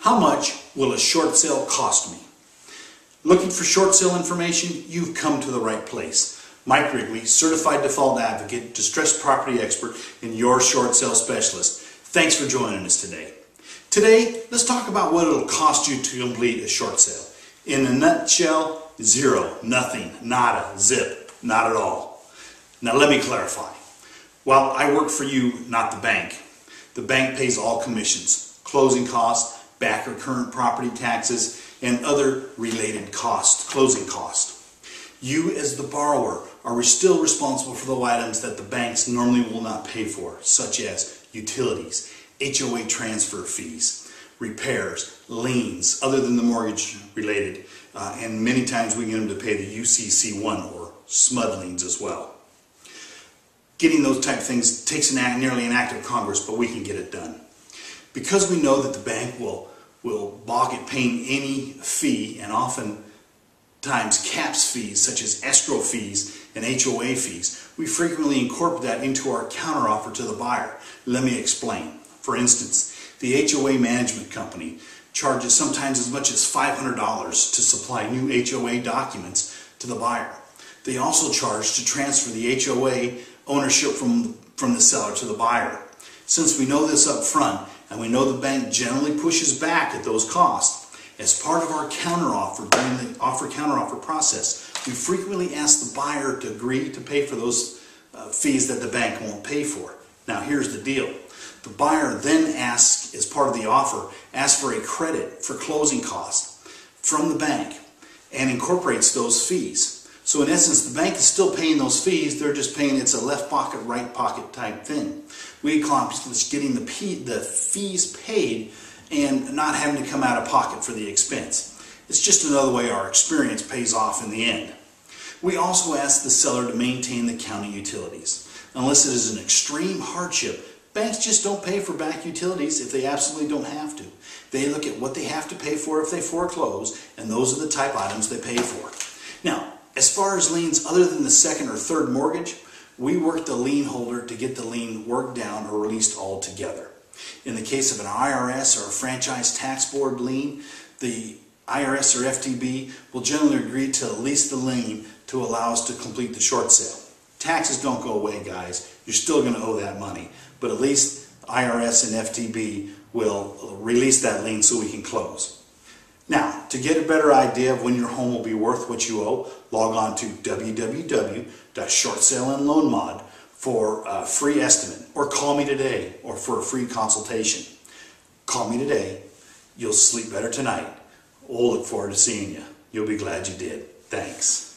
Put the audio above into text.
How much will a short sale cost me? Looking for short sale information? You've come to the right place. Mike Wrigley, Certified Default Advocate, Distressed Property Expert, and your short sale specialist. Thanks for joining us today. Today, let's talk about what it'll cost you to complete a short sale. In a nutshell, zero, nothing, nada, zip, not at all. Now let me clarify. While I work for you, not the bank. The bank pays all commissions, closing costs, back or current property taxes, and other related costs, closing costs. You as the borrower are still responsible for the items that the banks normally will not pay for, such as utilities, HOA transfer fees, repairs, liens, other than the mortgage related, and many times we get them to pay the UCC1 or SMUD liens as well. Getting those type of things takes nearly an act of Congress, but we can get it done. Because we know that the bank will balk at paying any fee, and oftentimes caps fees such as escrow fees and HOA fees, we frequently incorporate that into our counteroffer to the buyer. Let me explain. For instance, the HOA management company charges sometimes as much as $500 to supply new HOA documents to the buyer. They also charge to transfer the HOA ownership from the seller to the buyer. Since we know this up front, and we know the bank generally pushes back at those costs, as part of our counteroffer, during the offer-counteroffer process, we frequently ask the buyer to agree to pay for those fees that the bank won't pay for. Now here's the deal. The buyer then asks, as part of the offer, asks for a credit for closing costs from the bank and incorporates those fees. So in essence, the bank is still paying those fees, they're just paying it's a left pocket, right pocket type thing. We accomplish getting the fees paid and not having to come out of pocket for the expense. It's just another way our experience pays off in the end. We also ask the seller to maintain the county utilities. Unless it is an extreme hardship, banks just don't pay for back utilities if they absolutely don't have to. They look at what they have to pay for if they foreclose, and those are the type items they pay for. Now, as far as liens other than the second or third mortgage, we work the lien holder to get the lien worked down or released altogether. In the case of an IRS or a franchise tax board lien, the IRS or FTB will generally agree to lease the lien to allow us to complete the short sale. Taxes don't go away, guys. You're still going to owe that money, but at least IRS and FTB will release that lien so we can close. Now, to get a better idea of when your home will be worth what you owe, log on to www.shortsaleandloanmod for a free estimate, or call me today or for a free consultation. Call me today. You'll sleep better tonight. We'll look forward to seeing you. You'll be glad you did. Thanks.